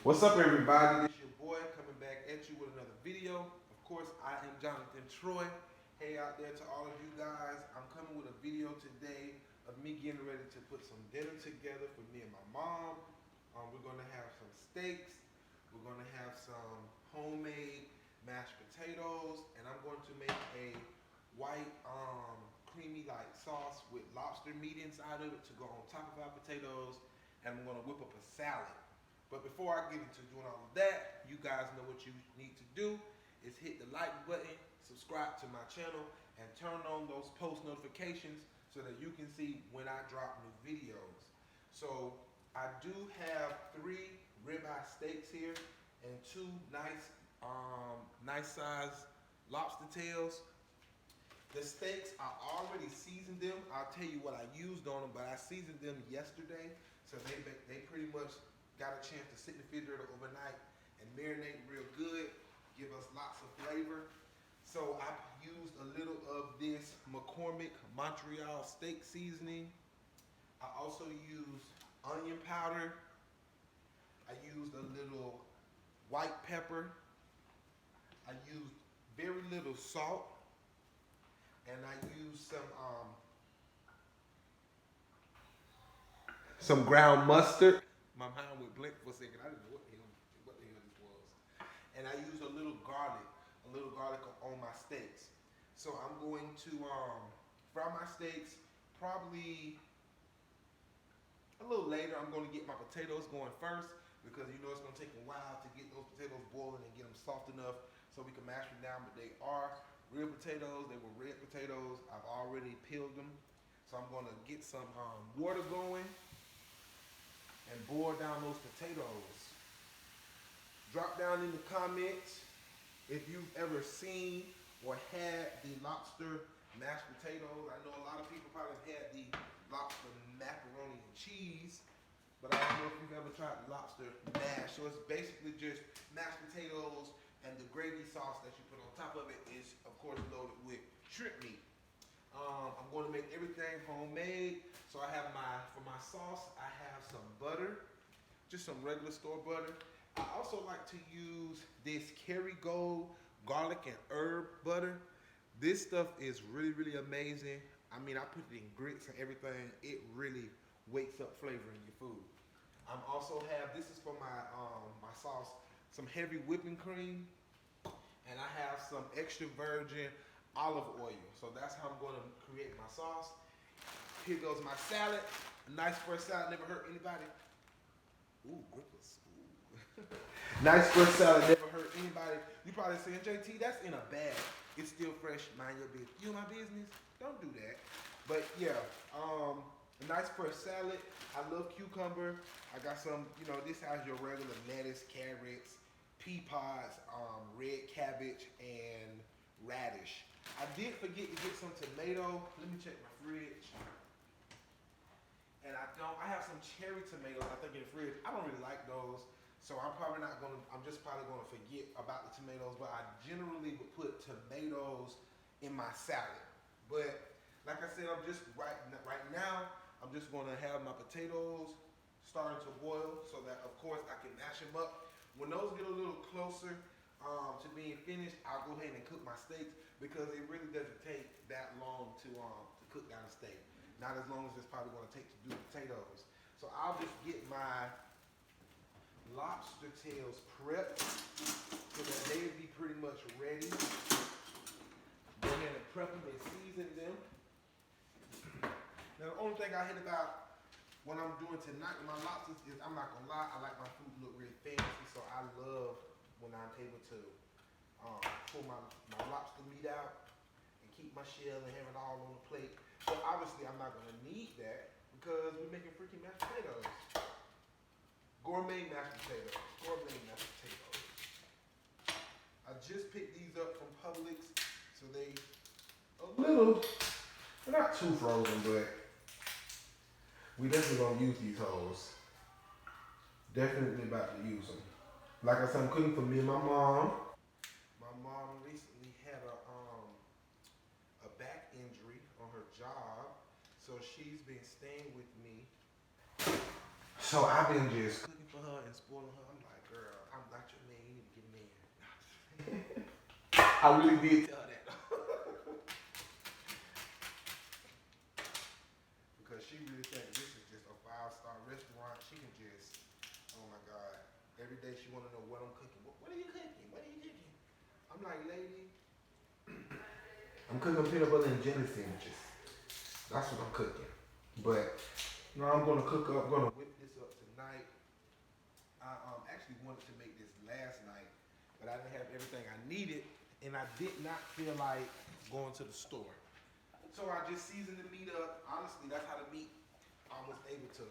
What's up, everybody? This your boy coming back at you with another video. Of course, I am Jonathan Troy. Hey out there to all of you guys. I'm coming with a video today of me getting ready to put some dinner together for me and my mom. We're gonna have some steaks. We're gonna have some homemade mashed potatoes, and I'm going to make a white creamy like sauce with lobster meat inside of it to go on top of our potatoes, and I'm gonna whip up a salad. But before I get into doing all of that, you guys know what you need to do is hit the like button, subscribe to my channel, and turn on those post notifications so that you can see when I drop new videos. So I do have 3 ribeye steaks here and 2 nice size lobster tails. The steaks, I already seasoned them. I'll tell you what I used on them, but I seasoned them yesterday, so they pretty much got a chance to sit in the refrigerator overnight and marinate real good, give us lots of flavor. So I used a little of this McCormick Montreal steak seasoning. I also used onion powder. I used a little white pepper. I used very little salt, and I used some ground mustard. My mind would blink for a second. I didn't know what the hell this was. And I used a little garlic on my steaks. So I'm going to fry my steaks probably a little later. I'm going to get my potatoes going first because you know it's going to take a while to get those potatoes boiling and get them soft enough so we can mash them down. But they are real potatoes. They were red potatoes. I've already peeled them. So I'm going to get some water going and boil down those potatoes. Drop down in the comments if you've ever seen or had the lobster mashed potatoes. I know a lot of people probably have had the lobster macaroni and cheese, but I don't know if you've ever tried lobster mash. So it's basically just mashed potatoes, and the gravy sauce that you put on top of it is, of course, loaded with shrimp meat. I'm going to make everything homemade. So for my sauce, I have some butter, just some regular store butter. I also like to use this Kerrygold garlic and herb butter. This stuff is really, really amazing. I mean, I put it in grits and everything. It really wakes up flavor in your food. I'm also have, this is for my sauce, some heavy whipping cream, and I have some extra virgin olive oil. So that's how I'm going to create my sauce. Here goes my salad. A nice fresh salad never hurt anybody. Ooh, grippers. Ooh. Nice fresh salad never hurt anybody. You probably saying, JT, that's in a bag. It's still fresh. Mind your business. You know my business? Don't do that. But yeah, a nice fresh salad. I love cucumber. I got some, this has your regular lettuce, carrots, pea pods, red cabbage, and radish. I did forget to get some tomato. Let me check my fridge. And I have some cherry tomatoes, I think, in the fridge. I don't really like those. So I'm just probably gonna forget about the tomatoes, but I generally would put tomatoes in my salad. But like I said, I'm just right now, I'm just gonna have my potatoes starting to boil so that of course I can mash them up. When those get a little closer to being finished, I'll go ahead and cook my steaks because it really doesn't take that long to cook down a steak. Not as long as it's probably gonna take to do potatoes. So I'll just get my lobster tails prepped so that they'll be pretty much ready. Go ahead and prep them and season them. Now the only thing I hate about what I'm doing tonight with my lobsters is, I'm not gonna lie, I like my food to look really fancy, so I love when I'm able to pull my lobster meat out and keep my shell and have it all on the plate. But obviously I'm not gonna need that because we're making freaking mashed potatoes. Gourmet mashed potatoes. Gourmet mashed potatoes. I just picked these up from Publix, so they they're not too frozen, but we definitely gonna use these hoes. Definitely about to use them. Like I said, I'm cooking for me and my mom. My mom recently had a back injury on her job, so she's been staying with me. So I've been just cooking for her and spoiling her. I'm like, girl, I really did tell her that. Because she really thinks this is just a 5-star restaurant. She can just, oh my God. Every day she want to know what I'm cooking. What are you cooking? What are you cooking? I'm like, lady, I'm cooking peanut butter and jelly sandwiches. That's what I'm cooking. But no, I'm gonna cook up. I'm gonna whip this up tonight. I actually wanted to make this last night, but I didn't have everything I needed, and I did not feel like going to the store. So I just seasoned the meat up. Honestly, that's how the meat I was able to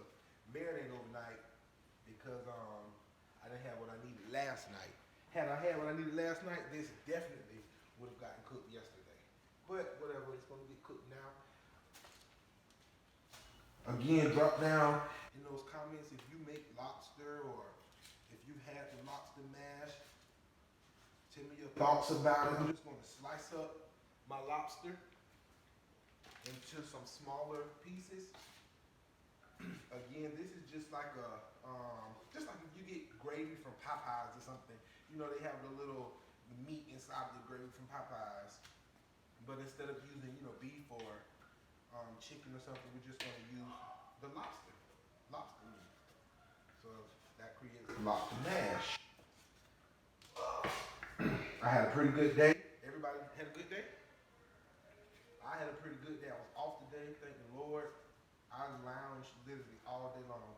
marinate overnight because I didn't have what I needed last night. Had I had what I needed last night, this definitely would have gotten cooked yesterday. But whatever, it's gonna get cooked now. Again, drop down in those comments if you make lobster or if you had the lobster mash. Tell me your thoughts about it. I'm just gonna slice up my lobster into some smaller pieces. Again, this is just like just like if you get gravy from Popeyes or something. You know, they have the little meat inside of the gravy from Popeyes. But instead of using, beef or chicken or something, we're just gonna use the lobster meat. So that creates lobster mash. I had a pretty good day. Everybody had a good day? I had a pretty good day. I was off today, thank the Lord. I lounged literally all day long.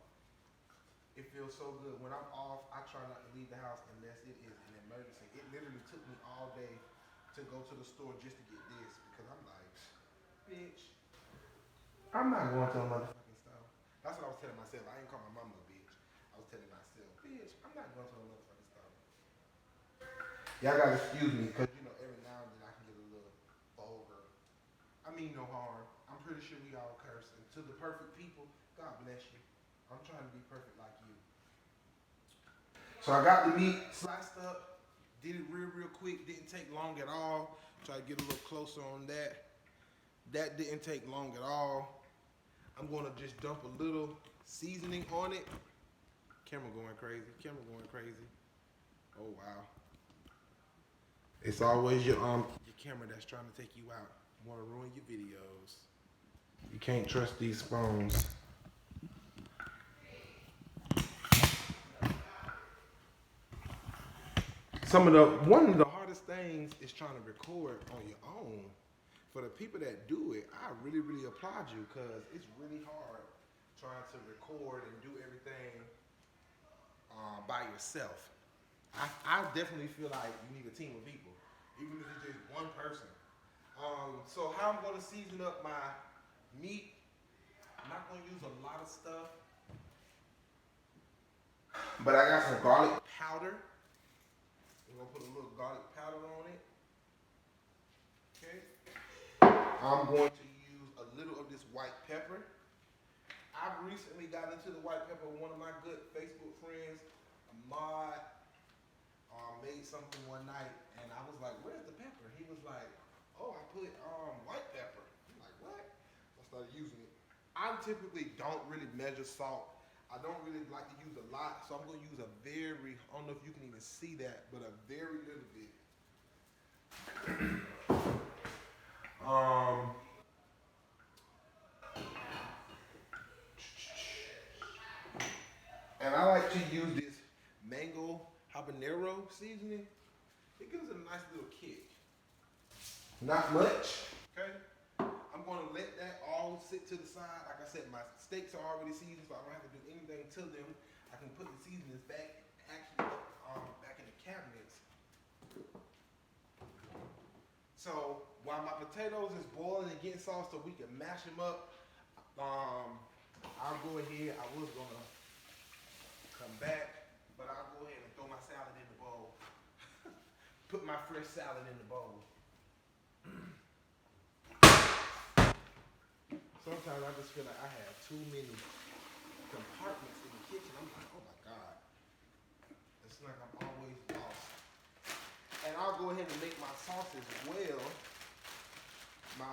It feels so good. When I'm off, I try not to leave the house unless it is an emergency. It literally took me all day to go to the store just to get this because I'm like, bitch, I'm not going to a motherfucking store. That's what I was telling myself. I ain't call my mama a bitch. I was telling myself, bitch, I'm not going to a motherfucking store. Y'all gotta excuse me because, every now and then I can get a little vulgar. I mean no harm. I'm pretty sure we all curse. And to the perfect people, God bless you. I'm trying to be perfect like you. So I got the meat sliced up. Did it real quick. Didn't take long at all. Try to get a little closer on that. That didn't take long at all. I'm going to just dump a little seasoning on it. Camera going crazy. Oh, wow. It's always your camera that's trying to take you out. Want to ruin your videos. You can't trust these phones. One of the hardest things is trying to record on your own. For the people that do it, I really, really applaud you because it's really hard trying to record and do everything by yourself. I definitely feel like you need a team of people, even if it's just one person. So how I'm going to season up my meat, I'm not going to use a lot of stuff, but I got some garlic powder. I'm going to put a little garlic powder on it. Okay. I'm going to use a little of this white pepper. I've recently got into the white pepper. One of my good Facebook friends, Ahmad, made something one night, and I was like, "Where's the pepper?" He was like, "Oh, I put white pepper." I'm like, "What?" I started using it. I typically don't really measure salt. I don't really like to use a lot, so I'm going to use a very, I don't know if you can even see that, but a very little bit. And I like to use this mango habanero seasoning. It gives it a nice little kick. Not much. Okay. I'm going to let that all sit to the side. Like I said, my steaks are already seasoned, so I don't have to do anything to them. I can put the seasonings back, back in the cabinets. So while my potatoes is boiling and getting soft, so we can mash them up, I'll go ahead. I was gonna come back, but I'll go ahead and throw my salad in the bowl. Put my fresh salad in the bowl. Sometimes I just feel like I have too many compartments in the kitchen. I'm like, oh my God. It's like I'm always lost. And I'll go ahead and make my sauce as well. My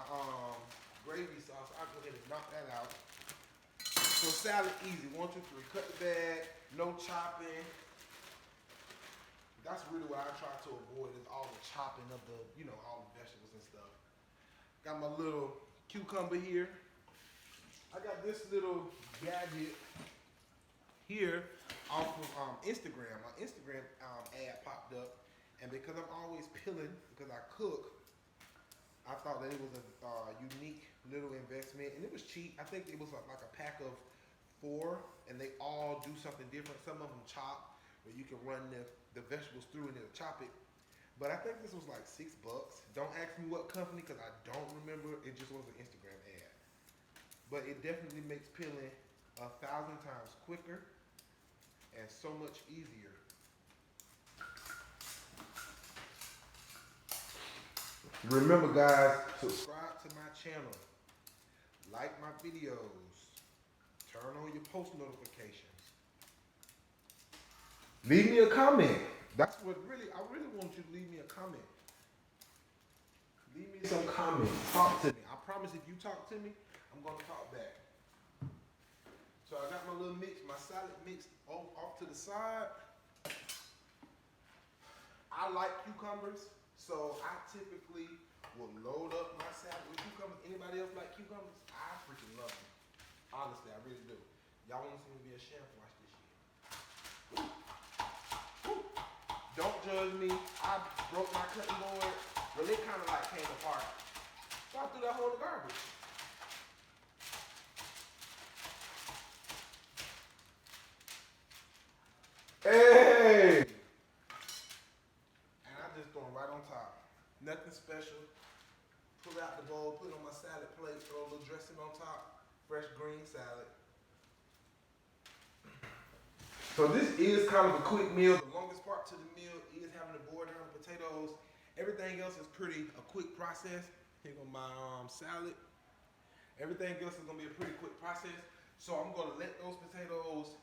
gravy sauce, I'll go ahead and knock that out. So salad easy. 1, 2, 3. Cut the bag, no chopping. That's really what I try to avoid is all the chopping of the, all the vegetables and stuff. Got my little cucumber here. I got this little gadget here off of Instagram. My Instagram ad popped up, and because I'm always peeling, because I cook, I thought that it was a unique little investment, and it was cheap. I think it was like a pack of 4, and they all do something different. Some of them chop, where you can run the vegetables through and it'll chop it. But I think this was like $6. Don't ask me what company, because I don't remember. It just was an Instagram ad. But it definitely makes peeling 1,000 times quicker and so much easier. Remember, guys, subscribe to my channel, like my videos, turn on your post notifications, leave me a comment. That's what I really want you to leave me a comment. Leave me some comments. Talk to me. I promise if you talk to me, I'm going to talk back. So I got my little mix, my salad mix off to the side. I like cucumbers, so I typically will load up my salad with cucumbers. Anybody else like cucumbers? I freaking love them. Honestly, I really do. Y'all want to see me be a chef? Watch this shit. Woo. Woo. Don't judge me. I broke my cutting board. Well, it kind of like came apart. So I threw that whole in the garbage. Hey! And I just throw them right on top. Nothing special. Pull out the bowl, put it on my salad plate, throw a little dressing on top. Fresh green salad. So this is kind of a quick meal. The longest part to the meal is having to boil down the potatoes. Everything else is a quick process. Here go my salad. Everything else is gonna be a pretty quick process. So I'm gonna let those potatoes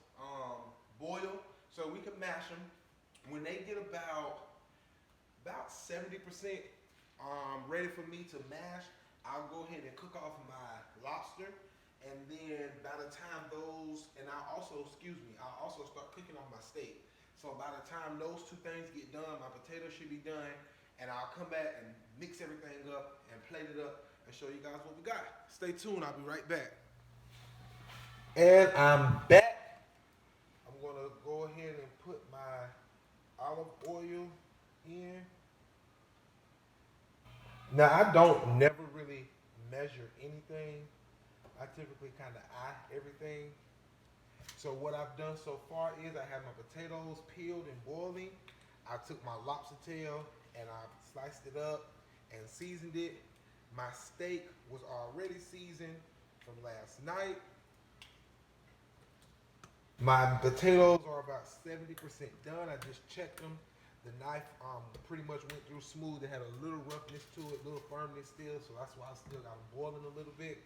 boil so we can mash them. When they get about 70% ready for me to mash, I'll go ahead and cook off my lobster. And then by the time I'll also start cooking on my steak. So by the time those two things get done, my potatoes should be done. And I'll come back and mix everything up and plate it up and show you guys what we got. Stay tuned, I'll be right back. And I'm back. I'm gonna go ahead and put my olive oil in. Now I don't never really measure anything. I typically kind of eye everything. So what I've done so far is I have my potatoes peeled and boiling. I took my lobster tail and I sliced it up and seasoned it. My steak was already seasoned from last night. My potatoes are about 70% done. I just checked them. The knife pretty much went through smooth. It had a little roughness to it, a little firmness still, so that's why I still got them boiling a little bit.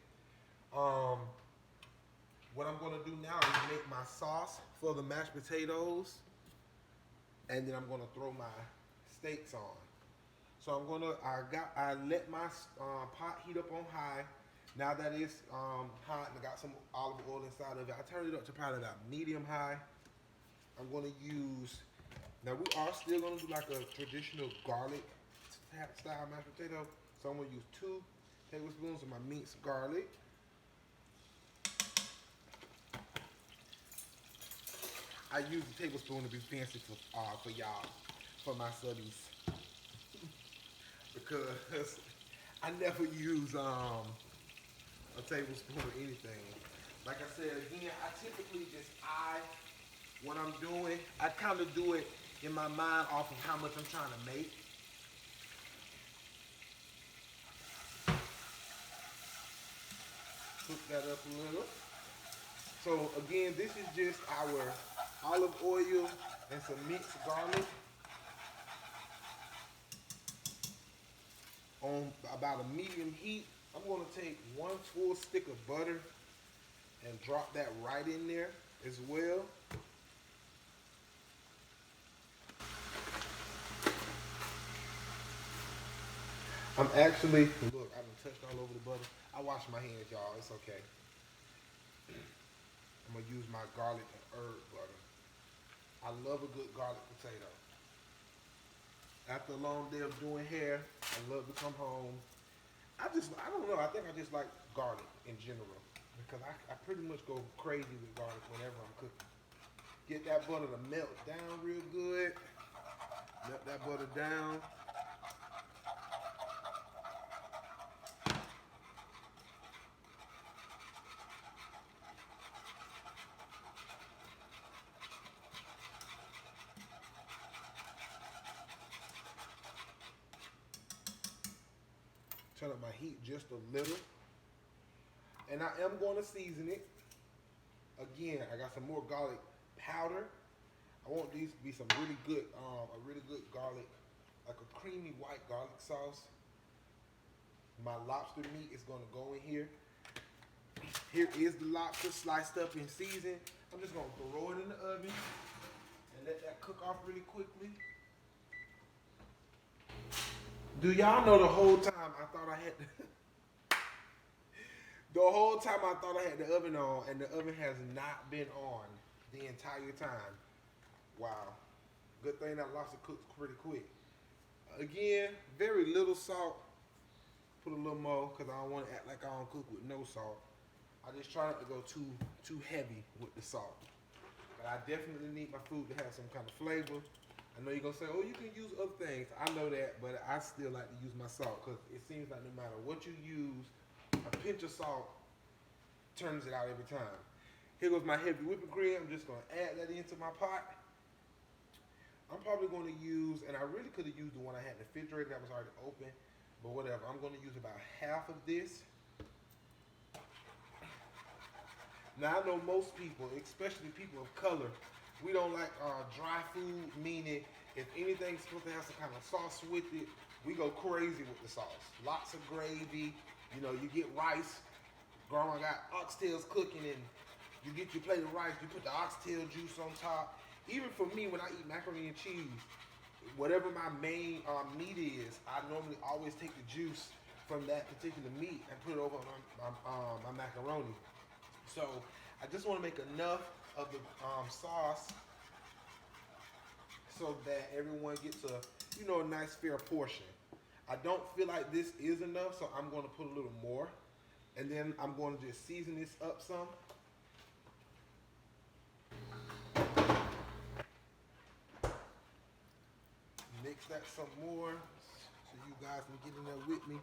What I'm gonna do now is make my sauce for the mashed potatoes, and then I'm gonna throw my steaks on. So I let my pot heat up on high. Now that it's hot and I got some olive oil inside of it, I turn it up to probably about medium high. I'm gonna use, now we are still gonna do like a traditional garlic style mashed potato. So I'm gonna use 2 tablespoons of my minced garlic. I use a tablespoon to be fancy for y'all, for my subbies, because I never use a tablespoon or anything. Like I said again, I typically just eye what I'm doing. I kind of do it in my mind off of how much I'm trying to make. Cook that up a little. So again, this is just our olive oil and some minced garlic on about a medium heat. I'm going to take 1 full stick of butter and drop that right in there as well. I'm actually, look, I done touched all over the butter. I wash my hands, y'all. It's okay. I'm going to use my garlic and herb butter. I love a good garlic potato. After a long day of doing hair, I love to come home. I don't know. I think I just like garlic in general because I pretty much go crazy with garlic whenever I'm cooking. Get that butter to melt down real good. Melt that butter down. Turn up my heat just a little. And I am going to season it. Again, I got some more garlic powder. I want these to be some really good, a really good garlic, like a creamy white garlic sauce. My lobster meat is going to go in here. Here is the lobster sliced up and seasoned. I'm just going to throw it in the oven and let that cook off really quickly. Do y'all know the whole time I thought I had the whole time I thought I had the oven on, and the oven has not been on the entire time. Wow. Good thing that lobster cooks pretty quick. Again, very little salt. Put a little more because I don't want to act like I don't cook with no salt. I just try not to go too heavy with the salt. But I definitely need my food to have some kind of flavor. I know you're going to say, oh, you can use other things. I know that, but I still like to use my salt because it seems like no matter what you use, a pinch of salt turns it out every time. Here goes my heavy whipping cream. I'm just going to add that into my pot. I'm probably going to use, and I really could have used the one I had in the refrigerator that was already open, but whatever. I'm going to use about half of this. Now, I know most people, especially people of color, we don't like dry food, meaning if anything's supposed to have some kind of sauce with it, we go crazy with the sauce. Lots of gravy, you know, you get rice. Grandma got oxtails cooking and you get your plate of rice, you put the oxtail juice on top. Even for me, when I eat macaroni and cheese, whatever my main meat is, I normally always take the juice from that particular meat and put it over my macaroni. So I just want to make enough of the sauce so that everyone gets a nice fair portion. I don't feel like this is enough, so I'm going to put a little more, and then I'm going to just season this up some. Mix that some more so you guys can get in there with me.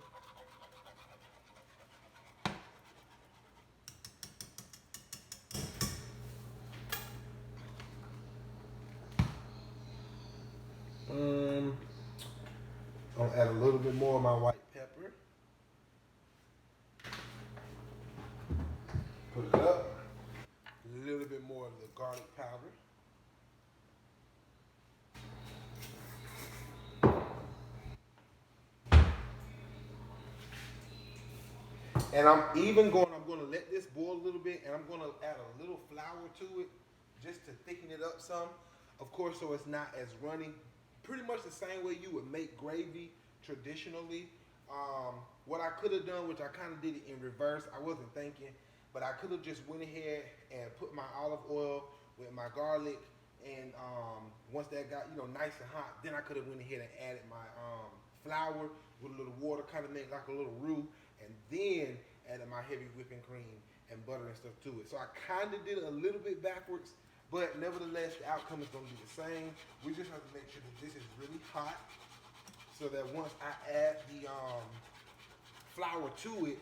I'll add a little bit more of my white pepper. Put it up. A little bit more of the garlic powder. And I'm going to let this boil a little bit, and I'm going to add a little flour to it just to thicken it up some. Of course, so it's not as runny. Pretty much the same way you would make gravy traditionally. What I could have done, which I kind of did it in reverse, I wasn't thinking, but I could have just went ahead and put my olive oil with my garlic, and once that got nice and hot, then I could have went ahead and added my flour with a little water, kind of made like a little roux, and then added my heavy whipping cream and butter and stuff to it. So I kind of did it a little bit backwards, but nevertheless, the outcome is going to be the same. We just have to make sure that this is really hot so that once I add the flour to it,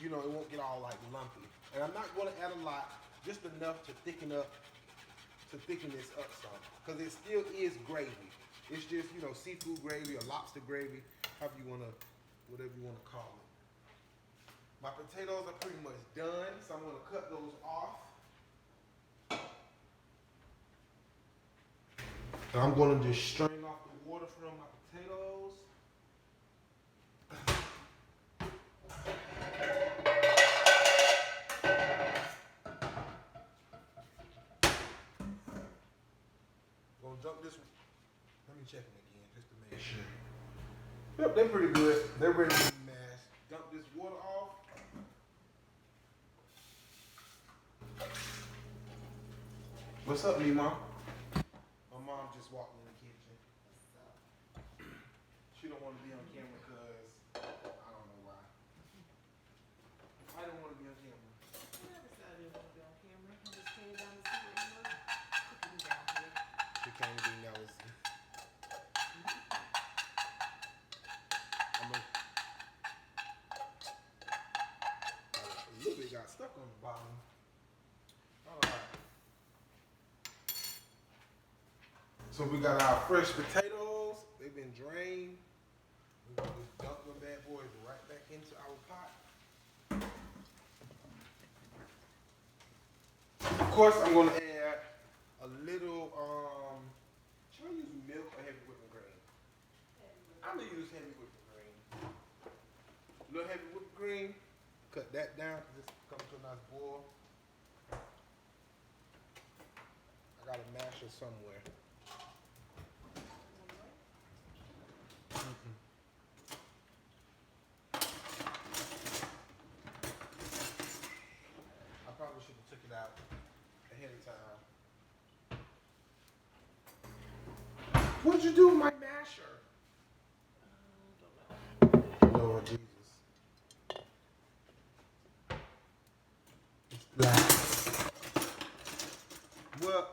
it won't get all like lumpy. And I'm not going to add a lot, just enough to thicken this up some, because it still is gravy. It's just, seafood gravy or lobster gravy, whatever you want to call it. My potatoes are pretty much done, so I'm going to cut those off. And I'm going to just strain off the water from my potatoes. Gonna dump this one. Let me check them again just to make sure. Yep, they're pretty good. They're ready to be mashed. Dump this water off. What's up, Mima? My mom just walked in the kitchen. What's up? She don't want to be on camera because I don't know why. I don't want to be on camera. I decided I didn't want to be on camera. I just came down to see what you were cooking down here. She came to be nosy. I'm a little bit got stuck on the bottom. All right. So we got our fresh potatoes. They've been drained. We're gonna just dump them bad boys right back into our pot. Of course, I'm gonna add a little. Should I use milk or heavy whipping cream? I'm gonna use heavy whipping cream. A little heavy whipping cream. Cut that down. This comes to a nice boil. I got a masher somewhere. I probably should have took it out ahead of time. What'd you do with my masher? Don't know. Lord Jesus. It's black. Well,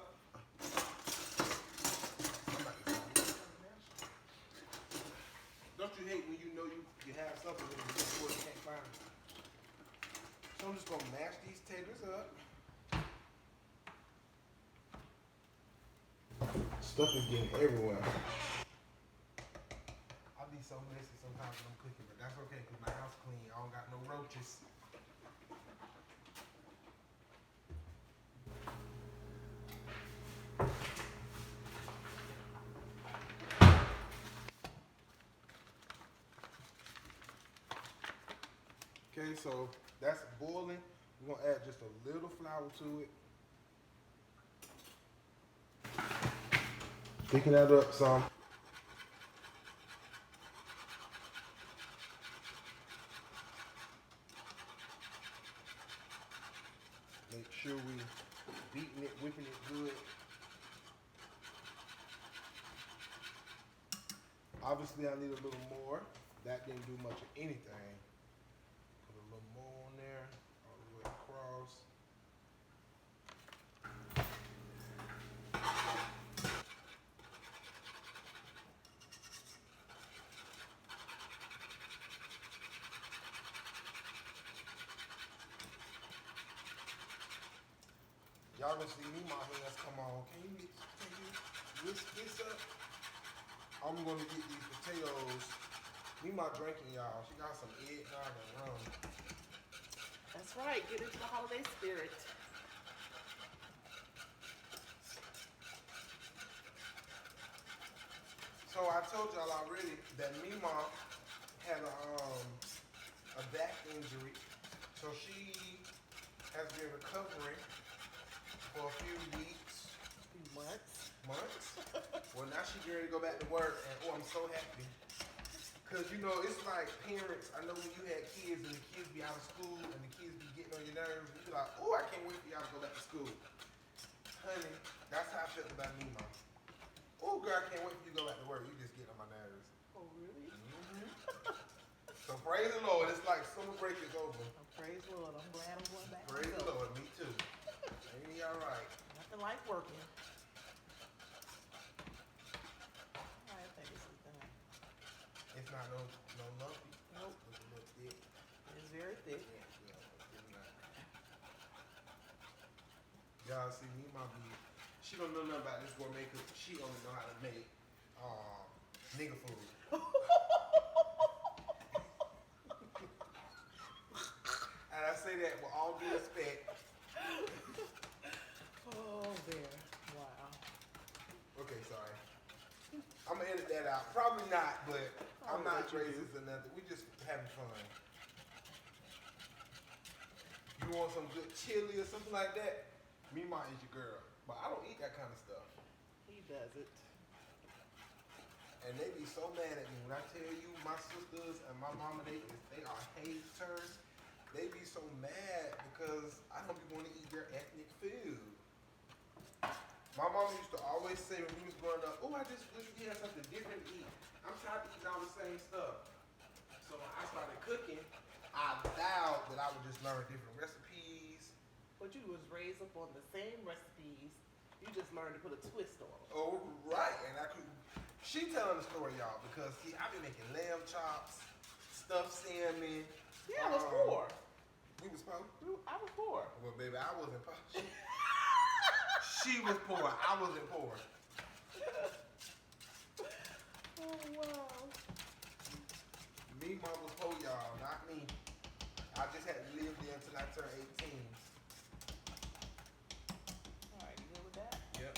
don't you hate when you know you have something and you just can't find it? So I'm just gonna mash these taters up. Stuff is getting everywhere. I'll be so messy sometimes when I'm cooking, but that's okay because my house clean. I don't got no roaches. Okay, so that's boiling. We're gonna add just a little flour to it. Thicken that up some. Make sure we beating it, whipping it good. Obviously, I need a little more. That didn't do much of anything. Put a little more on there, all the way across. Y'all gonna see me, my hands come on. Can you whisk this up? I'm gonna get these potatoes. Mima drinking, y'all. She got some eggnog and rum. That's right. Get into the holiday spirit. So I told y'all already that Mima had a back injury. So she has been recovering for a few weeks. Months. Months? Well, now she's ready to go back to work, and oh, I'm so happy. Because, you know, it's like parents, I know when you had kids and the kids be out of school and the kids be getting on your nerves, you be like, oh, I can't wait for y'all to go back to school. Honey, that's how I felt about me, Mom. Oh, girl, I can't wait for you to go back to work. You just get on my nerves. Oh, really? So praise the Lord. It's like summer break is over. Oh, praise the Lord. I'm glad I'm going back. Praise the Lord. Me too. Ain't he all right? Nothing like working. I think this is done. It's not no lumpy. Nope. It's a little thick. It's very thick. Y'all see me, my B. She don't know nothing about this gourmet because she only know how to make nigga food. And I say that with all due respect. Oh, there. Wow. Okay, sorry. I'm gonna edit that out. Probably not, but I'm Oh, not what you racist or nothing. We just having fun. You want some good chili or something like that? Mima is your girl. But I don't eat that kind of stuff. He does it. And they be so mad at me when I tell you my sisters and my mama, they are haters. They be so mad because I don't be wanting to eat their ethnic food. My mama used to always say when we was growing up, oh, I just wish we had something different to eat. I'm tired of eating all all the same stuff. So when I started cooking, I vowed that I would just learn different recipes. But you was raised up on the same recipes. You just learned to put a twist on them. Oh, right. And I could. She telling the story, y'all, because see, I be making lamb chops, stuffed salmon. Yeah, I was poor. We was poor. I was poor. Well, baby, I wasn't poor. She was poor. I wasn't poor. Oh wow. Me, mom was poor, y'all, not me. I just had to live there until I turned 18. All right, you good with that? Yep.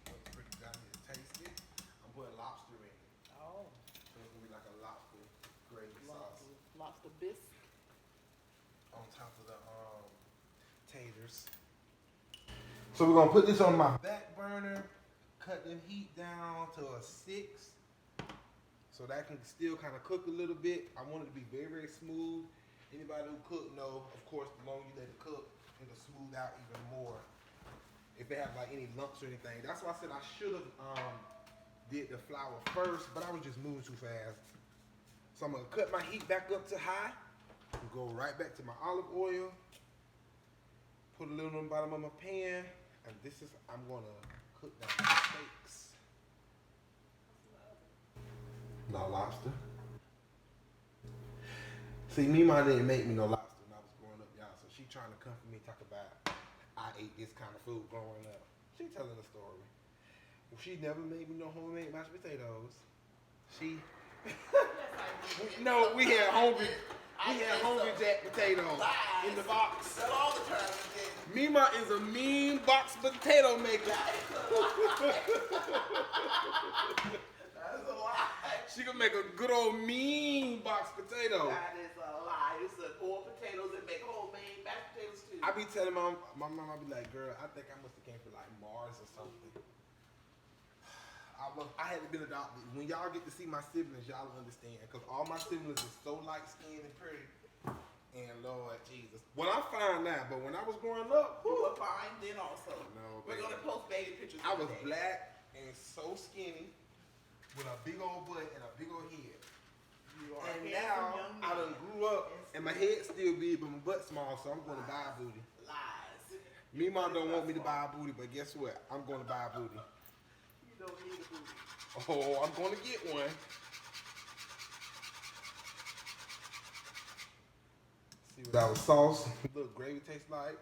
Looks pretty good. I need to taste it. I'm putting lobster in it. Oh, So it's gonna be like a lobster gravy sauce lobster bisque. on top of the taters. So we're gonna put this on my back burner, cut the heat down to a 6. So that can still kind of cook a little bit. I want it to be very, very smooth. Anybody who cook know, of course, the longer you let it cook, it'll smooth out even more. If they have like any lumps or anything. That's why I said I should have did the flour first, but I was just moving too fast. So I'm gonna cut my heat back up to high and go right back to my olive oil. Put a little on the bottom of my pan, and this is, I'm gonna cook down the steaks. No lobster. See, me mom didn't make me no lobster when I was growing up, y'all. So she trying to come for me, talk about I ate this kind of food growing up. She telling the story. She never made me no homemade mashed potatoes. She no, we had hungry Jack potatoes in the box. Tell all the time you did. Mima is a mean box potato maker. That is a lie. She can make a good old mean box potato. That is a lie. It's a boiled potatoes that make homemade mashed potatoes too. I be telling my mom, I be like, girl, I think I must have came from like Mars or something. I had been adopted. When y'all get to see my siblings, y'all will understand. Because all my siblings are so light skinned and pretty. And Lord Jesus. When I find out, but when I was growing up, You were fine then also. No, We're baby. gonna post baby pictures. I was today. black and so skinny with a big old butt and a big old head. You are And a now handsome young I done man. grew up and my head still big, but my butt small, so I'm going to buy a booty. Lies. Me mom don't want me to buy a booty, but guess what? I'm going to buy a booty. You don't need a booty. Oh, I'm going to get one. See what our sauce, little gravy tastes like.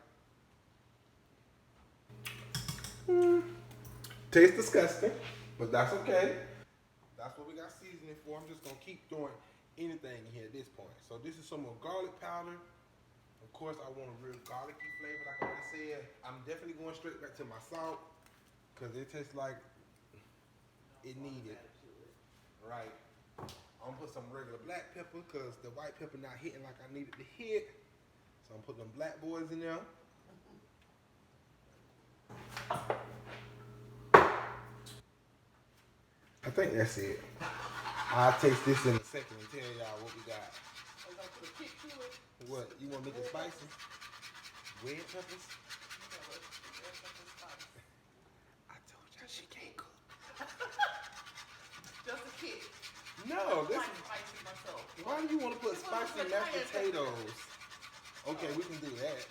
Tastes disgusting, but that's okay. That's what we got seasoning for. I'm just going to keep throwing anything in here at this point. So this is some more garlic powder. Of course, I want a real garlicky flavor, like I already said. I'm definitely going straight back to my salt because it tastes like it needed. Right. I'm gonna put some regular black pepper because the white pepper not hitting like I needed to hit. So I'm putting them black boys in there. I think that's it. I'll taste this in a second and tell y'all what we got. I'm gonna put a kick to it. What, you want to make it spicy? Red peppers? I told y'all she can't cook. Just a kick. No, this I'm spicy myself. why do you want to put This one is spicy the mashed cayenne potatoes? Okay, we can do that.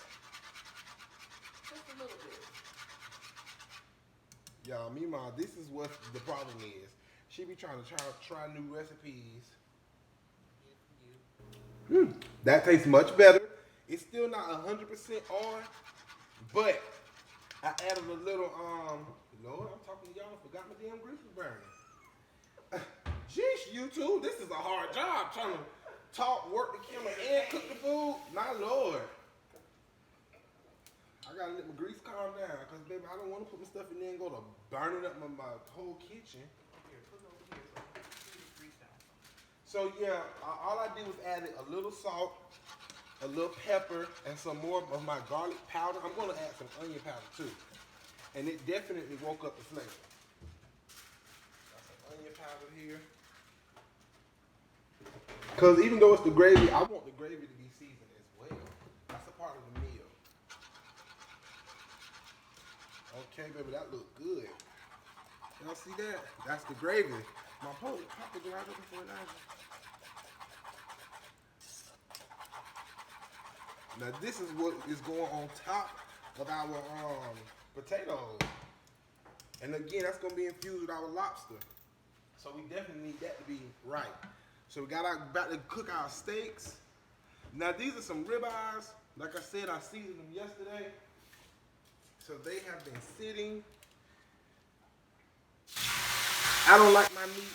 Just a little bit. Y'all, Mima, this is what the problem is. She be trying to try new recipes. That tastes much better. It's still not 100% on, but I added a little, Lord, I'm talking to y'all, I forgot my damn grease was burning. Jeez, you too, this is a hard job trying to talk, work the camera, and cook the food. My Lord. I gotta let my grease calm down, because baby, I don't want to put my stuff in there and go to burning up my whole kitchen. Here, put it over here so I can see the grease down. So yeah, all I did was added a little salt, a little pepper, and some more of my garlic powder. I'm gonna add some onion powder too. And it definitely woke up the flavor. Got some onion powder here. Cause even though it's the gravy, I want the gravy to be seasoned as well. That's a part of the meal. Okay, baby, that look good. Y'all see that? That's the gravy. My papa dried up before Elijah. Now this is what is going on top of our potatoes. And again, that's gonna be infused with our lobster. So we definitely need that to be right. So we got about to cook our steaks. Now these are some ribeyes. Like I said, I seasoned them yesterday. So they have been sitting. I don't like my meat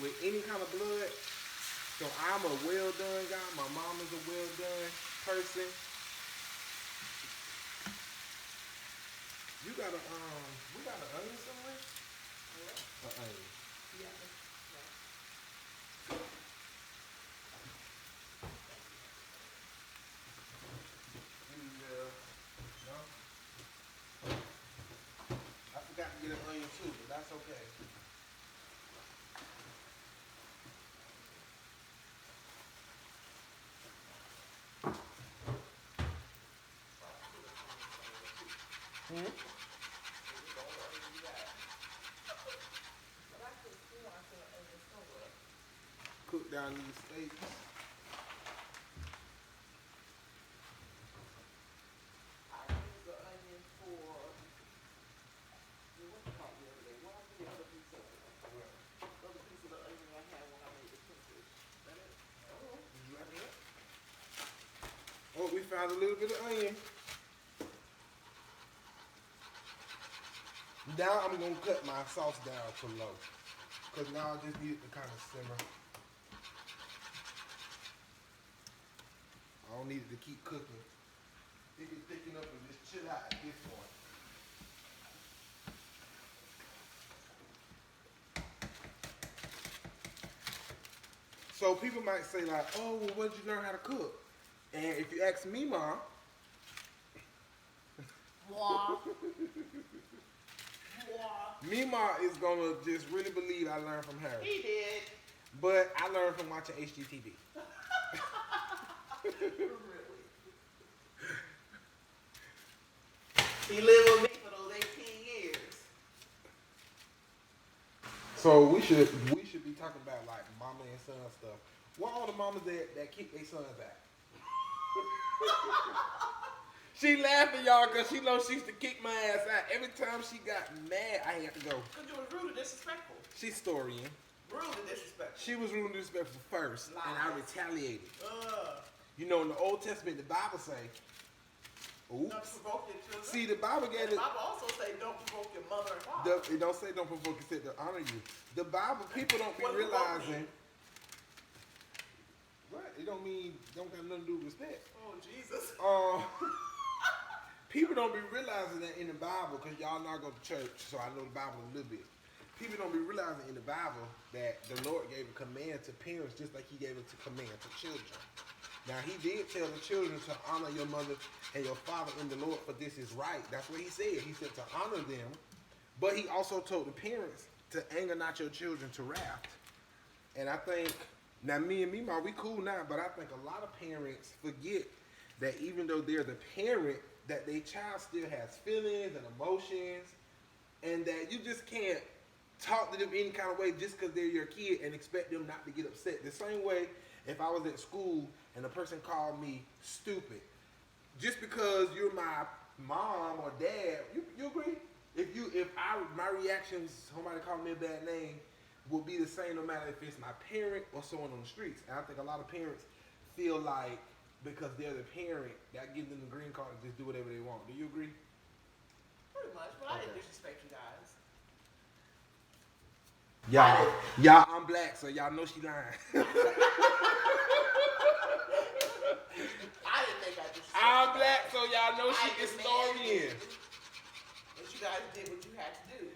with any kind of blood. So I'm a well done guy. My mom is a well done person. You got we got an onion somewhere? An onion. Yeah. No? I forgot to get an onion too, but that's okay. Hmm? Cook down these steaks. I use the onion for what you call it the other day? What was the other piece of it? The other piece of the onion I had when I made the pinfish. Is that it? Oh. Did you like that? Oh, we found a little bit of onion. Now I'm gonna cut my sauce down to low. Cause now I just need it to kind of simmer. I don't need it to keep cooking. It can thicken up and just chill out at this point. So people might say like, oh, well, where did you learn how to cook? And if you ask me, Mom, Moi. Mima is gonna just really believe I learned from her. He did. But I learned from watching HGTV. Really? He lived with me for those 18 years. So we should be talking about like mama and son stuff. What all the mamas that kick their sons out? She laughing, y'all, because she knows she used to kick my ass out. Every time she got mad, I had to go. Because you was rude and disrespectful. She's storying. Rude and disrespectful. She was rude and disrespectful first, and I retaliated. Uh, You know, in the Old Testament, the Bible say, oops. Don't provoke your children. See, the Bible gave The it. Bible also say don't provoke your mother and father. It don't say don't provoke, it said to honor you. The Bible, people don't be What does provoke realizing. mean? What? It don't mean, don't got nothing to do with respect. Oh, Jesus. People don't be realizing that in the Bible, because y'all not go to church, so I know the Bible a little bit. People don't be realizing in the Bible that the Lord gave a command to parents just like he gave it to command to children. Now, he did tell the children to honor your mother and your father in the Lord, for this is right. That's what he said. He said to honor them. But he also told the parents to anger not your children to wrath. And I think, now me and Mima, we cool now, but I think a lot of parents forget that even though they're the parent, that their child still has feelings and emotions, and that you just can't talk to them any kind of way just because they're your kid and expect them not to get upset. The same way if I was at school and a person called me stupid, just because you're my mom or dad, you agree? My reactions, somebody called me a bad name, will be the same no matter if it's my parent or someone on the streets. And I think a lot of parents feel like because they're the parent, that gives them the green card to just do whatever they want. Do you agree? Pretty much, but I didn't disrespect you guys. Y'all, I'm black, so y'all know she lying. I didn't think I disrespected I'm you black, guys. so y'all know she I historian. demanded that you guys did what you had to do.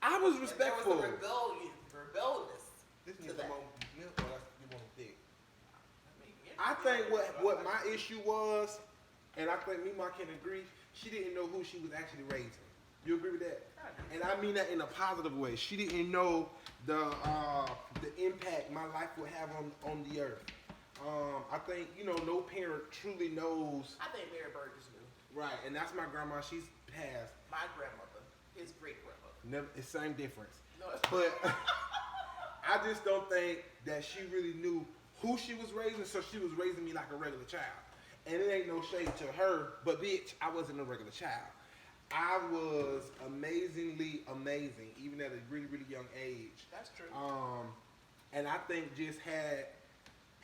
I was And respectful. there was a rebelliousness. This to needs that. some more milk, or you want thick? I I think what my issue was, and I think Mima can agree, she didn't know who she was actually raising. You agree with that? I do. And I mean that in a positive way. She didn't know the impact my life would have on the earth. I think, no parent truly knows. I think Mary Burgess knew. Right, and that's my grandma. She's passed. My grandmother, his great grandmother. Never, it's same difference. No, But I just don't think that she really knew who she was raising, so she was raising me like a regular child. And it ain't no shade to her, but bitch, I wasn't a regular child. I was amazingly amazing, even at a really, really young age. That's true. And I think just had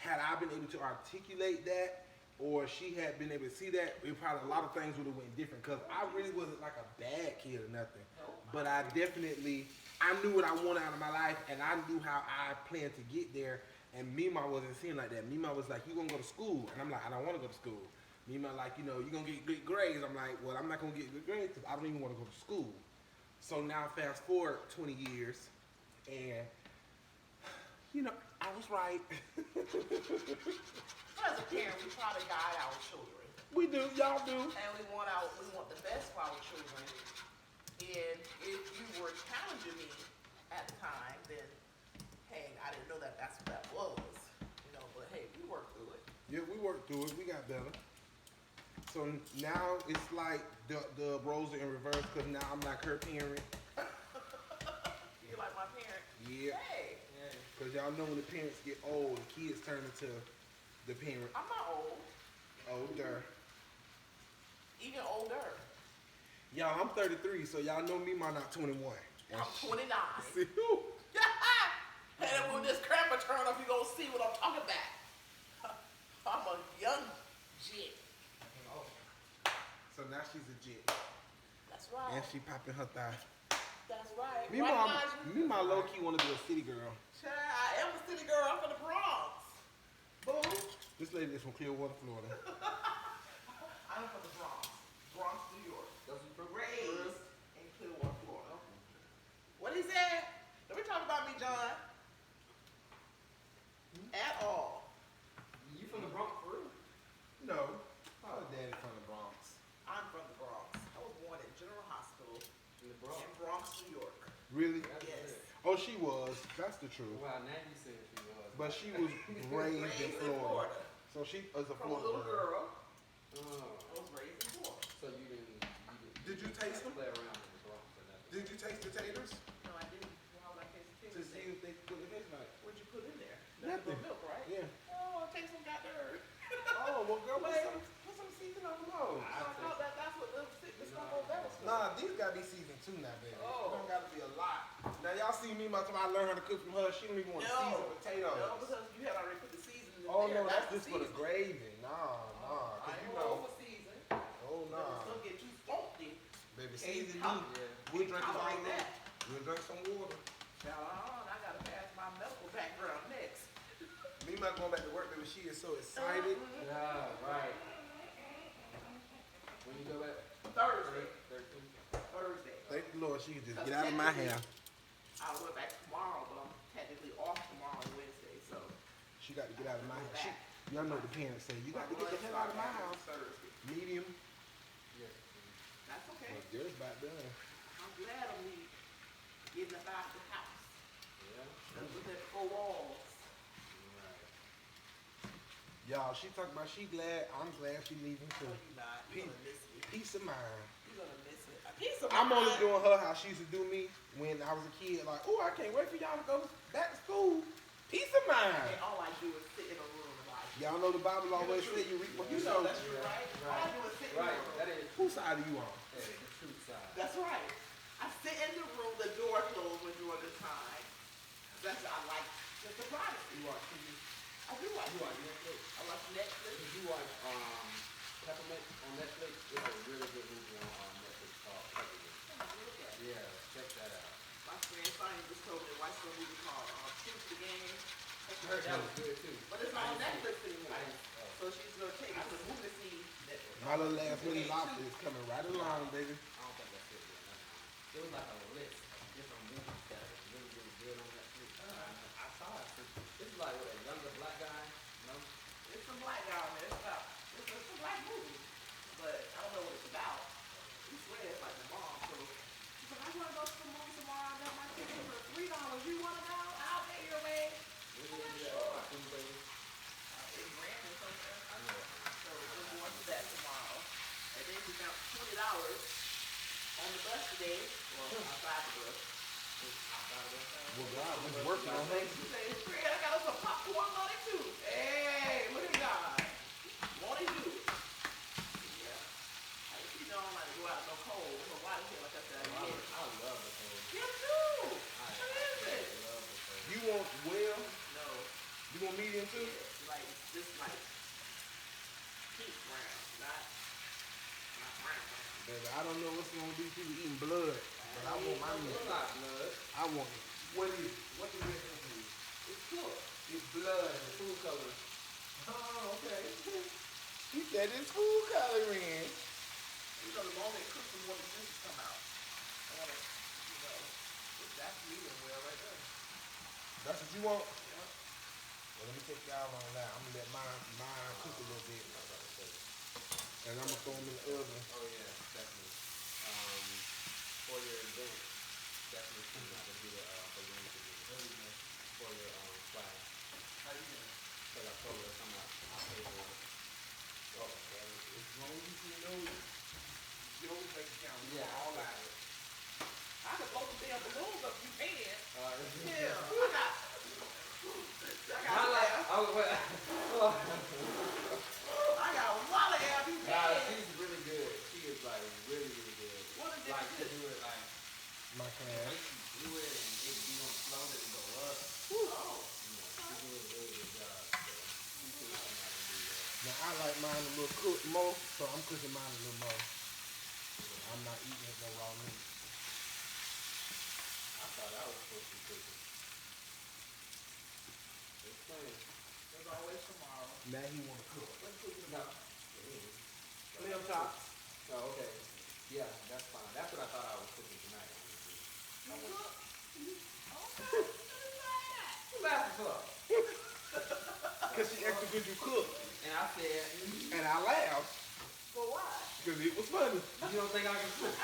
I been able to articulate that, or she had been able to see that, it probably a lot of things would have went different. Cause I really wasn't like a bad kid or nothing, but I knew what I wanted out of my life, and I knew how I planned to get there. And Mima wasn't seeing like that. Mima was like, "You gonna go to school?" And I'm like, "I don't want to go to school." Mima like, "You gonna get good grades." I'm like, "Well, I'm not gonna get good grades because I don't even want to go to school." So now fast forward 20 years, and I was right. As a parent, we try to guide our children. We do, y'all do. And we want the best for our children. And if you were challenging me at the time, then hey, I didn't know that that's what that was. But hey, we worked through it. Yeah, we worked through it. We got better. So now it's like the roles are in reverse because now I'm like her parent. You're like my parent. Yeah. Hey. Because y'all know when the parents get old, the kids turn into the parent. I'm not old. Older. Even older. Y'all, I'm 33, so y'all know me, I'm not 21. I'm 29. See who? And when this camera turn up, you gonna see what I'm talking about. I'm a young jit. So now she's a jit. That's right. And she popping her thigh. That's right. Me, my low key want to be a city girl. Child, I am a city girl. I'm from the Bronx. Boo. This lady is from Clearwater, Florida. I'm from the Bronx. Bronx, New York. Raised in Clearwater, Florida. What he said? Don't we talk about me, John? At all. You from the Bronx for real? No. My daddy from the Bronx. I'm from the Bronx. I was born at General Hospital In the Bronx? in Bronx, New York. Really? Yes. Oh, she was. That's the truth. Well, now you said she was. But she was raised in Florida. So she was a From a Florida little girl, Oh, I was raised in Florida. so you didn't. Did you taste them? Play around in the Bronx or nothing? Did you taste the taters? No, I didn't. Why would I taste the To see if they put it taste like. What'd you put in there? Nothing. Milk, right? Yeah. Oh, taste some got dirt. Oh, well, girl, put some seasoning on those. I thought that's what the stuff over there was for. Nah, these gotta be seasoned too now, baby. Oh. It don't gotta be a lot. Now, y'all see me much when I learned how to cook from her. She don't even want to season potatoes. No, because you had already put the seasoning in Oh, there. no, that's just for the seasoning. gravy. Nah. I Cause ain't you gonna know. over season. Oh, Nah. nah. Stuff get too funky. Baby, Can't season top- me. Yeah. We'll drink some like that. We'll drink some water. Child, I gotta pass my medical background next. Me not going back to work, baby. She is so excited. Yeah, right. When you go back? Thursday. 13. Thursday. Thank the Lord, she can just get out of my hair. I went back tomorrow, but I'm technically off tomorrow and Wednesday, so. She got to get out of my hair. Y'all know what the parents say. You got to get the hell out of my house. Thursday. Medium. Yes. That's okay. Well, there's about done. I'm glad I'm getting up out of the house. Yeah. With that four walls. Right. Y'all, she talking about she glad. I'm glad she leaving No, too. you're not. You're gonna miss me. Peace of mind. You're gonna miss it. A piece of I'm only mind. doing her how she used to do me when I was a kid. Like, oh, I can't wait for y'all to go back to school. Peace of mind. And all I do is sit in a room and like. Y'all know the Bible always say you reap what you You know sow. that's true, right? All I do is sit in Right. the room. That is Whose side are you on? the truth side. That's right. I sit in the room, the door closed during the time. That's I like just the privacy. You watch TV? I do like You watch TV. Netflix? I watch Netflix. Did you watch Peppermint on Netflix? It's a really good movie on Netflix called Peppermint. Look at it. Yeah, check that out. My friend Sonny just told me to watch some movie called Truth to the Game. I heard that was good too. But it's not on I didn't see Netflix it. anymore. I didn't- So she's gonna take me to the movie to see Netflix. My little last minute lobster is coming right along, baby. I don't think that's it. Yeah, it was like a list of different movies that was really, really good on Netflix. I saw it. This is like what, a younger black guy? No? It's some black guy on there. It's a black movie. But I don't know what it's about. He swears it's like the mom. So she's like, I wanna go to the movie tomorrow. I got my ticket for $3. You wanna go? I'll pay your way. What is it? Sure. Food Baby? It's Brandon something. I know it. So we're going to that tomorrow. And then we found $20 on the bus today. Well, outside the bus. It's outside of that. Well, God, we're working on He said, Fred, I got us some popcorn money too. Hey, look at God. Won't he do it? Yeah. You know, I don't like to go out no cold. So why the hell, like I said, I love the cold. him too. I What is it? love the cold. You want well? No. You want medium too? Yeah, like, just like pink brown, not brown. Baby, I don't know what's wrong with these people eating blood, but I want my meat. It's not blood. I want it. What is it? What is it? It's cooked. It's blood. It's food color. Oh, okay. He said it's food coloring. You know, the moment it cooks, the more the juices come out. I want to, you know, that's medium well right there. That's what you want? Yeah. Well, let me take y'all on that. I'm gonna let mine cook a little bit. And I'm gonna throw them in the oven. Oh yeah, definitely. For your event, definitely come out to do the for your interview. For your class. How you doing? Because I told her to come out. I'll pay for it. Oh, as long as you know your bank account, you Yeah, want all that. I can blow some damn balloons up if you can. Yeah. Yeah. I got a lot of air if you Nah, can. she's really good. She is like really, really good. What is it? Like to do it like My the class. way she do it and it be on the flow that it go up. Oh. You know, she do a really good job. So she can come out and do that. Now I like mine a little cooked more, so I'm cooking mine a little more. I'm not eating it no raw meat. I thought I was supposed to be cooking. Just saying. There's always tomorrow. Now he wanna cook. What's cooking No. tomorrow? Lamb chops. Oh, okay. Yeah, that's fine. That's what I thought I was cooking tonight. You cook? Okay. Who laughing for? Cause she asked if you cook. And I said, And I laughed. But why? Cause it was funny. you don't think I can cook?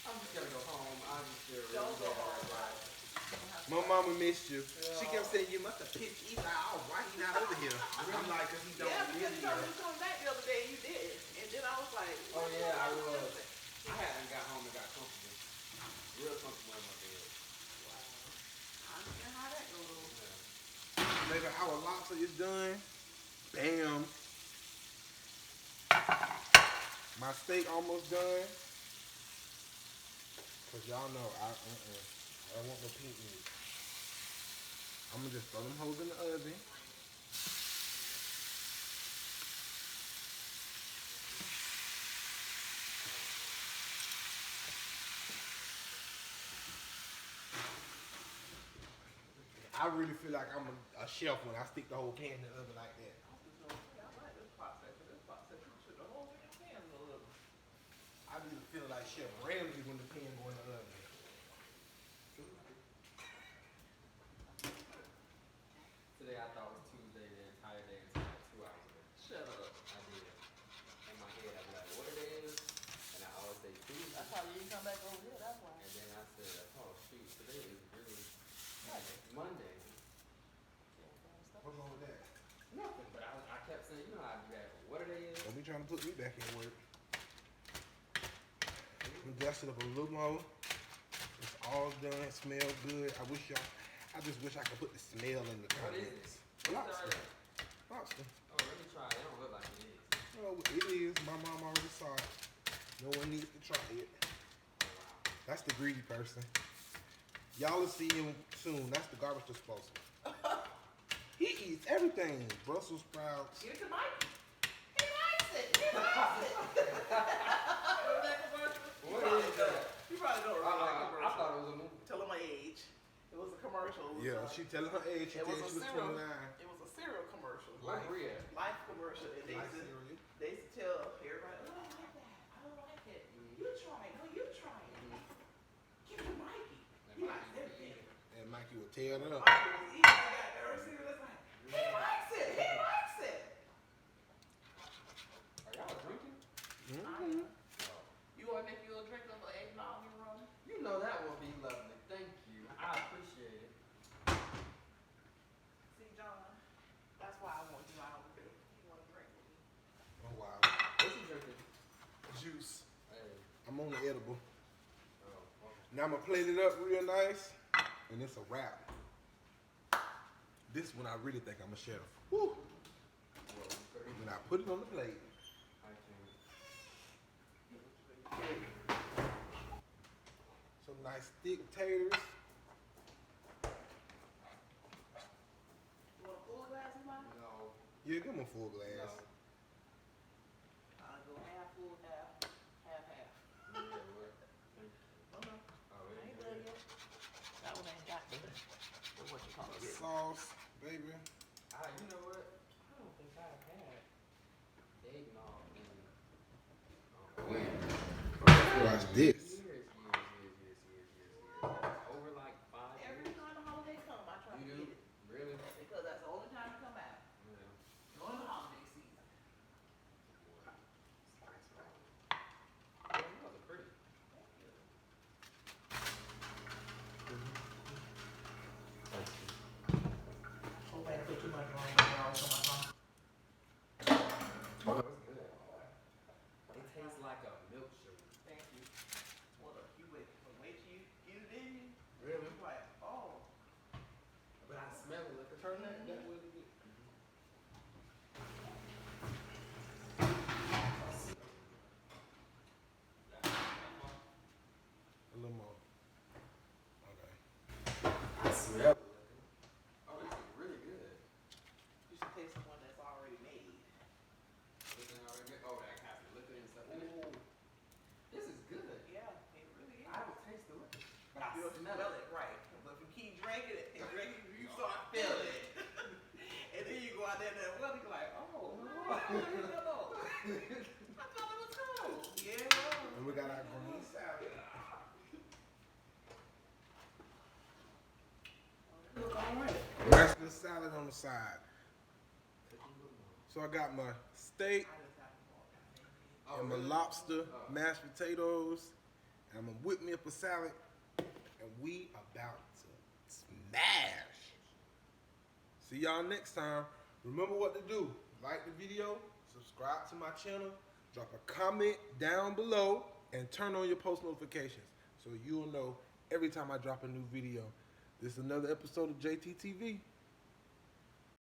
I'm just gonna go home. I'm just feel really Don't go bad home. right now. My mama missed you. She Yeah. kept saying you must have picked Eli out. Why he not over here? I'm like, cause he don't Yeah, because really you told me to come back the other day and you did. And then I was like, Oh what's yeah, I going on? was. I hadn't got home and got comfortable. Real comfortable in my bed. Wow. I understand how that goes. Yeah. Baby, our lobster is done. Bam. My steak almost done. Cause y'all know I don't want no pink meat. I'm gonna just throw them hoes in the oven. I really feel like I'm a chef when I stick the whole pan in the oven like that. I just know, I like this pot section. This pot section, you should the whole damn pan in the oven. I be feeling like Chef Ramsay when the pan go in the oven. Today I thought was Tuesday the entire day until like 2 hours ago. Shut up. I did. In my head I'd be like, what it is? And I always say Tuesday. That's how you didn't come back over here, that's why. And then I said, oh shoot, today is really Monday. What's wrong with that? Nothing. But I kept saying, you know how I do that. What it is? Don't be trying to put me back in work. I'm dust it up a little more. It's all done. It smells good. I just wish I could put the smell in the What is comments. it? Lobster. Lobster. Oh, let me try it. It don't look like it is. Oh, it is. My mom already saw it. No one needs to try it. Oh, wow. That's the greedy person. Y'all will see him soon. That's the garbage disposal. He eats everything. Brussels sprouts. Give it to Mike. He likes it. He likes it. Remember that commercial? What is that? You probably don't remember that I commercial. thought it was a movie. Tell her my age. It was a commercial. It was, Yeah, she telling her age. She it said was she a was cereal. 29. It was a cereal commercial. Where's Bria? Life commercial. And Like cereal. they used to tell everybody, oh, I don't like that. I don't like it. You try it. No, you try it. Give it to Mikey. He likes everything. And Mikey would tear it up. Mikey was eating that every cereal. That's like, he likes it. He likes it. Are y'all drinking? Mm-hmm. Oh. You want to make you a drink of eggnog and rum? You know that would be lovely. Thank you. I appreciate it. See, John, that's why I want you out over here. You want to drink with me? Oh, wow. What you drinking? Juice. Hey. I'm on the edible. Oh, okay. Now I'm gonna plate it up real nice, and it's a wrap. This one I really think I'm a chef. Woo! When I put it on the plate, some nice thick taters. You want a full glass of mine? No. Yeah, give them a full glass. No. I'll go half full, half. Yeah, what? Oh no, Oh, I really? ain't done yet. That one ain't got the, what you call it? Sauce, baby. You know what? I don't think I've had eggnog in Watch this. years. Over like 5 Every years. time the holiday come, I try to You get do? it. Really? Because that's the only time it come out. Yeah. During the holiday season. Yeah, you guys are pretty. Hope I didn't put too much wrong with y'all on my phone. Oh, it's good. It tastes like a milkshake. Thank you. What up? You wait till you get it in you. Really? You're like, oh. But I smell it. Like, turn that way to get. A little more. Okay. I smell it. Oh, this is really good. You should taste the one that's already made. This thing already made. Oh, that has the liquor and stuff in it. This is good. Yeah, it really is. I don't taste the liquor, but I You don't smell smell it. it right. But if you keep drinking it and drinking it, you start feeling it. And then you go out there and that well, you're like, oh, no, I didn't know. I thought it was cool. Yeah. And we got our green salad. Look all right. Rest of the salad on the side. So I got my steak I just have to walk out there. Oh, and my really? lobster, Oh. mashed potatoes, and I'm gonna whip me up a salad, and we about to smash. See y'all next time. Remember what to do. Like the video, subscribe to my channel, drop a comment down below, and turn on your post notifications so you'll know every time I drop a new video. This is another episode of JTTV.